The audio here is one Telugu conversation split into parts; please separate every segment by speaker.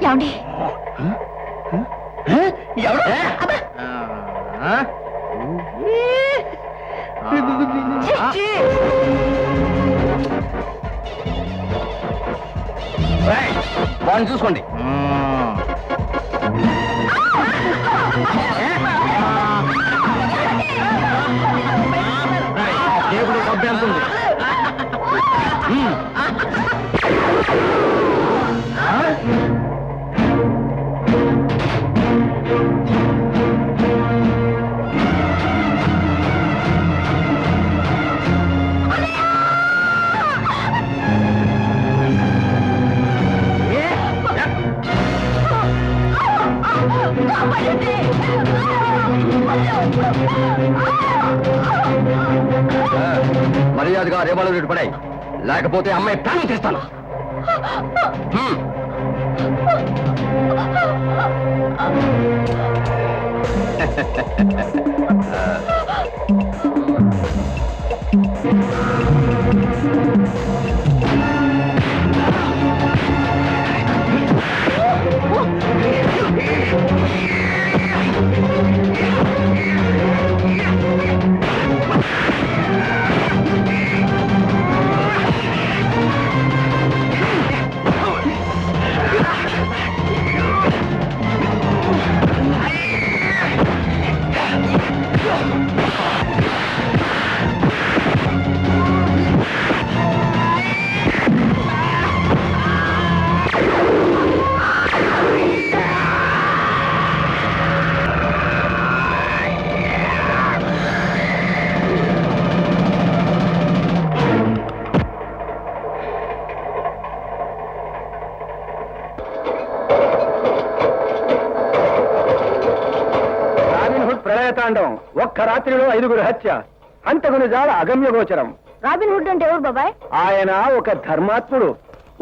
Speaker 1: ఏమండి
Speaker 2: వాడిని చూసుకోండి. దేవుడు డబ్బు ఎంత ఉంది? మర్యాదగా రేవాళ్ళు రేటు పడాయి, లేకపోతే అమ్మాయి ప్రాణం తీస్తాను. ప్రళయతాండం ఒక్క రాత్రిలో 5 హత్య, హంతకుని జాడ అగమ్య గోచరం.
Speaker 1: రాబిన్ హుడ్ అంటే ఎవరు బాబాయ్?
Speaker 2: ఆయన ఒక ధర్మాత్ముడు.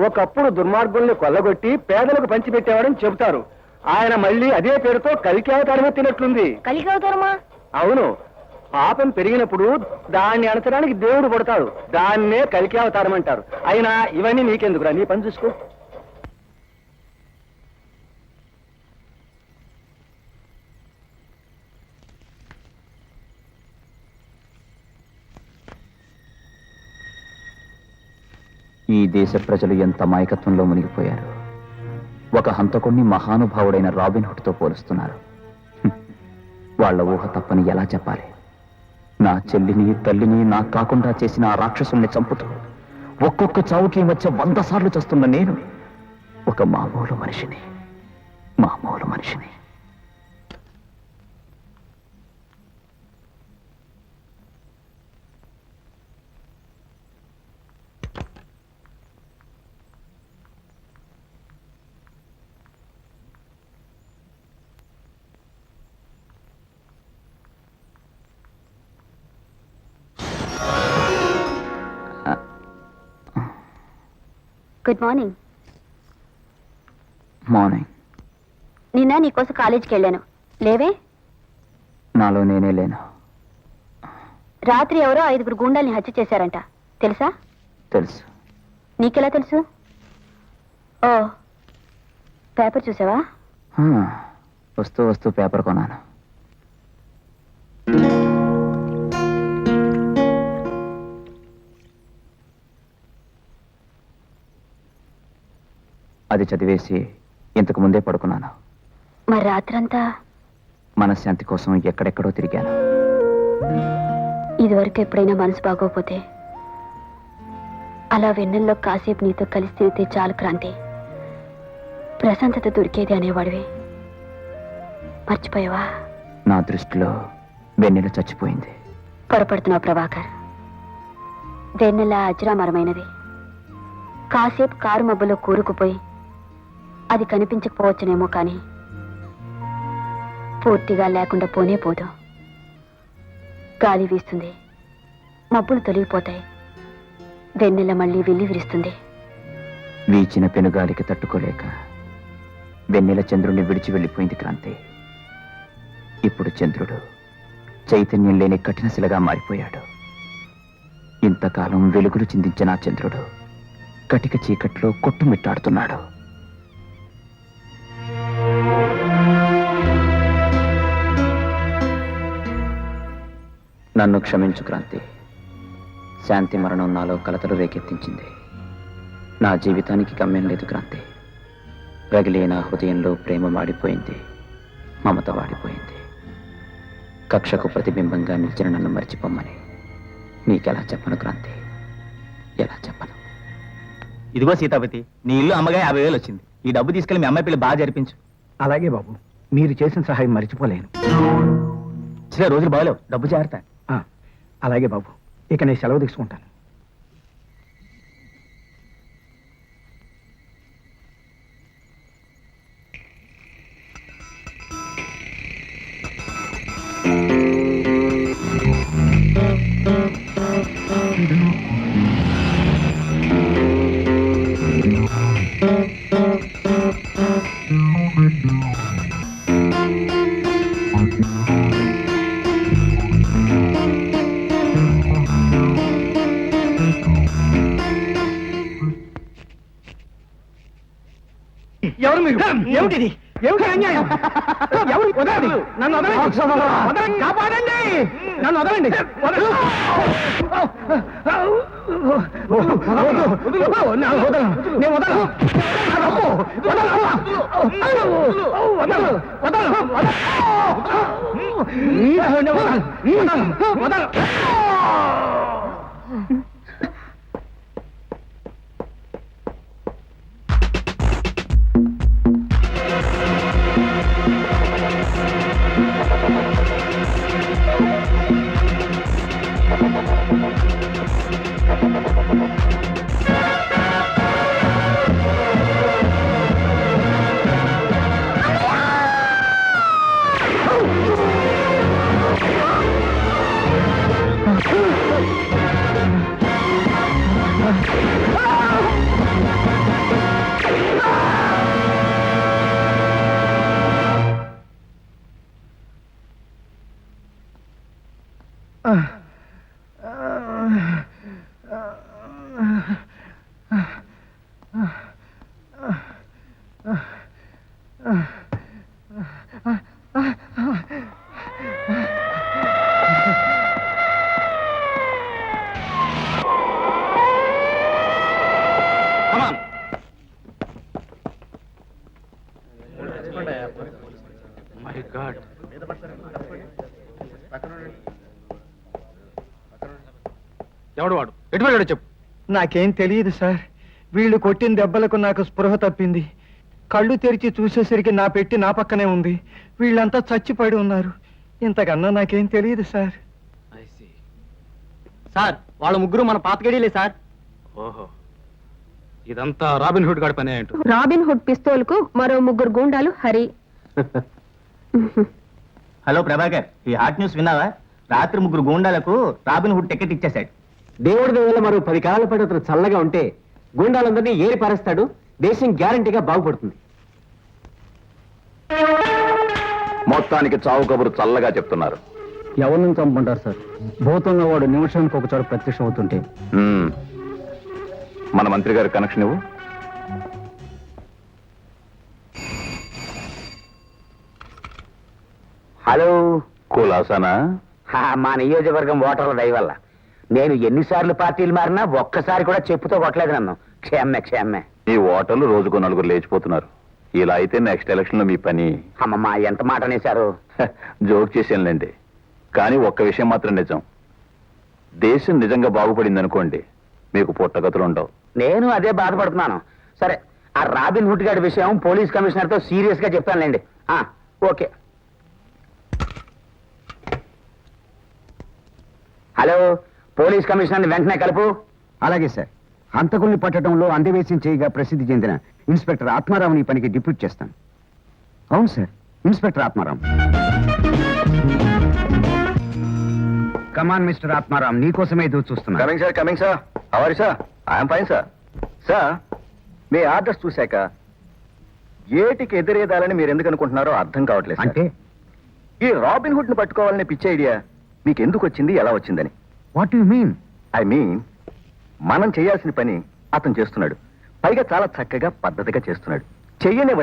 Speaker 2: ఒకప్పుడు దుర్మార్గుల్ని కొల్లగొట్టి పేదలకు పంచిపెట్టేవాడని చెబుతారు. ఆయన మళ్ళీ అదే పేరుతో కలికి అవతారమే తినట్లుంది.
Speaker 1: కలికి అవతారమా?
Speaker 2: అవును. పాపం పెరిగినప్పుడు దాన్ని అణచడానికి దేవుడు పడతాడు. దాన్నే కలికి అవతారం అంటారు. అయినా ఇవన్నీ నీకెందుకురా, నీ పని చూసుకో.
Speaker 3: ఈ దేశ ప్రజలు ఎంత మాయకత్వంలో మునిగిపోయారు. ఒక హంతకుణ్ణి మహానుభావుడైన రాబిన్ హుడ్తో పోలుస్తున్నారు. వాళ్ల ఊహ తప్పని ఎలా చెప్పాలి? నా చెల్లిని తల్లిని నాకు కాకుండా చేసిన ఆ రాక్షసుల్ని చంపుతూ ఒక్కొక్క చావుకి వచ్చే 100 సార్లు చస్తున్న నేను ఒక మామూలు మనిషిని.
Speaker 1: Good morning.
Speaker 3: మార్నింగ్.
Speaker 1: నిన్న నీకోసం కాలేజీకి వెళ్ళాను, లేవే?
Speaker 3: నాలో నేనే లేను.
Speaker 1: రాత్రి ఎవరో 5 గూండాల్ని హత్య చేశారంట, తెలుసా?
Speaker 3: తెలుసు.
Speaker 1: నీకెలా తెలుసు? ఓ, పేపర్ చూసావా?
Speaker 3: వస్తూ పేపర్ కొన్నాను. అది చదివేసి ఇంతకు ముందే పడుకున్నాను.
Speaker 1: మరి రాత్రంతా
Speaker 3: మనశ్శాంతి కోసం ఎక్కడెక్కడో తిరిగాను.
Speaker 1: ఇదివరకు ఎప్పుడైనా మనసు బాగోపోతే అలా వెన్నెల్లో కాసేపు నీతో కలిసి తిరిగితే చాలు క్రాంతి, ప్రశాంతత దొరికేది అనేవాడివి. మర్చిపోయావా?
Speaker 3: నా దృష్టిలో వెన్నెల చచ్చిపోయింది.
Speaker 1: పొరపడుతున్నావు ప్రభాకర్. వెన్నెల అజరామరమైనది. కాసేపు కారు మబ్బులో కూరుకుపోయి అది కనిపించకపోవచ్చునేమో కానీ పూర్తిగా లేకుండా పోనే పోదు. గాలి వీస్తుంది, మబ్బులు తొలగిపోతాయి, వెన్నెల మళ్ళీ వెళ్ళి విరుస్తుంది.
Speaker 3: వీచిన పెనుగాలికి తట్టుకోలేక వెన్నెల చంద్రుణ్ణి విడిచి వెళ్ళిపోయింది క్రాంతి. ఇప్పుడు చంద్రుడు చైతన్యం లేని కఠిన శిలగా మారిపోయాడు. ఇంతకాలం వెలుగులు చిందించిన ఆ చంద్రుడు కటిక చీకట్లో కొట్టుమిట్టాడుతున్నాడు. నన్ను క్షమించు క్రాంతి. శాంతి మరణం నాలో కలతలు రేకెత్తించింది. నా జీవితానికి గమ్యం లేదు క్రాంతి. రగిలే నా హృదయంలో ప్రేమ వాడిపోయింది, మమత వాడిపోయింది. కక్షకు ప్రతిబింబంగా నిలిచిన నన్ను మర్చిపోమ్మని నీకెలా చెప్పను క్రాంతి, ఎలా చెప్పను?
Speaker 4: ఇదిగో సీతాపతి, నీ ఇల్లు అమ్మగా 50,000 వచ్చింది. ఈ డబ్బు తీసుకెళ్లి మీ అమ్మాయి పిల్లలు బాగా జరిపించు.
Speaker 2: అలాగే బాబు, మీరు చేసిన సహాయం మర్చిపోలేను.
Speaker 4: చిన్న రోజులు బాగలేవు, డబ్బు జాగ్రత్త.
Speaker 2: అలాగే బాబు, ఇక నేను సెలవు తీసుకుంటాను. ఎవరు మీరు? ఏమిటిది? ఏమిటి అన్యాయం? ఎవరు? వదలండి, నన్ను వదలండి, వదలండి, కాపాడండి, నన్ను వదలండి. నేను వదలను.
Speaker 4: ఎవడు వాడు? ఎటు వెళ్ళాడు చెప్పు.
Speaker 2: నాకేం తెలియదు సార్. వీళ్ళు కొట్టిన దెబ్బలకు నాకు స్పృహ తప్పింది. కళ్ళు తెరిచి చూసేసరికి నా పెట్టి నా పక్కనే ఉంది. వీళ్ళంతా చచ్చిపడి ఉన్నారు. ఇంతకన్నా నాకేం తెలియదు సార్.
Speaker 4: సార్, వాళ్ళ ముగ్గురు మన పాతగడీలే సార్. ఓహో, ఇదంతా రాబిన్ హుడ్ గాడి పని అంటూ.
Speaker 1: రాబిన్ హుడ్ పిస్తోల్కు మరో ముగ్గురు గూండాలు హరి.
Speaker 4: హలో ప్రభాకర్, ఈ హాట్ న్యూస్ విన్నావా? రాత్రి ముగ్గురు గూండాలకు రాబిన్ హుడ్ టికెట్ ఇచ్చేశాడు.
Speaker 2: దేవుడి దేవుళ్ళ మరో 10 కాలాల పాటు అతను చల్లగా ఉంటే గూండాలందరినీ ఏరి పారేస్తాడు. దేశం గ్యారంటీగా బాగుపడుతుంది.
Speaker 5: మొత్తానికి చావు కబురు చల్లగా చెప్తున్నారు.
Speaker 2: ఎవరిని చంపుకుంటారు సార్? భూతంగా వాడు నిమిషానికి ఒక చోట ప్రత్యక్షం అవుతుంటే.
Speaker 5: మన మంత్రి గారి కనెక్షన్ ఇవ్వు.
Speaker 6: హలో,
Speaker 5: కులాసానా?
Speaker 6: మా నియోజకవర్గం ఓటర్ల దయ వల్ల నేను ఎన్నిసార్లు పార్టీలు మారినా ఒక్కసారి కూడా చెప్పుతో కొట్టలేదు నన్ను. క్షేమ్మే క్షేమ్మే.
Speaker 5: మీ ఓటర్లు రోజుకో నలుగురు లేచిపోతున్నారు. ఇలా అయితే నెక్స్ట్ ఎలక్షన్ లో మీ పని
Speaker 6: అమ్మమ్మ ఎంత మాట అనేశారు.
Speaker 5: జోక్ చేసానులేండి. కానీ ఒక్క విషయం మాత్రం నిజం. దేశం నిజంగా బాగుపడింది అనుకోండి, మీకు పుట్టగతులు ఉండవు.
Speaker 6: నేను అదే బాధపడుతున్నాను. సరే, ఆ రాబిన్ హుడ్ గారి విషయం పోలీస్ కమిషనర్ తో సీరియస్ గా చెప్తానులేండి. ఓకే. హలో, పోలీస్ కమిషనర్ వెంటనే కలుపు.
Speaker 7: అలాగే సార్. హంతకుల్ని పట్టడంలో అందవేశం చేయగా ప్రసిద్ధి చెందిన ఇన్స్పెక్టర్ ఆత్మారావుని ఈ పనికి డిప్యూట్ చేస్తాను. అవును sir, inspector Atmaram. Come on mister Atmaram, నీకోసమే ఎదురు చూస్తున్నా.
Speaker 2: Coming sir. అవరి sir, I'm fine sir. Sir, మీ ఆర్డర్స్ చూశాక ఏటికి ఎదురేదాలని మీరు ఎందుకు అనుకుంటున్నారో అర్థం కావట్లేదు సార్.
Speaker 7: అంటే
Speaker 2: ఈ రాబిన్ హుడ్ ని పట్టుకోవాలనే పిచ్చి ఐడియా మీకు ఎందుకు వచ్చింది, ఎలా వచ్చిందని?
Speaker 7: What you mean?
Speaker 2: I mean, మనం చేయాల్సిన పని అతను చేస్తున్నాడు. పైగా చాలా చక్కగా పద్ధతిగా చేస్తున్నాడు. చెయ్యని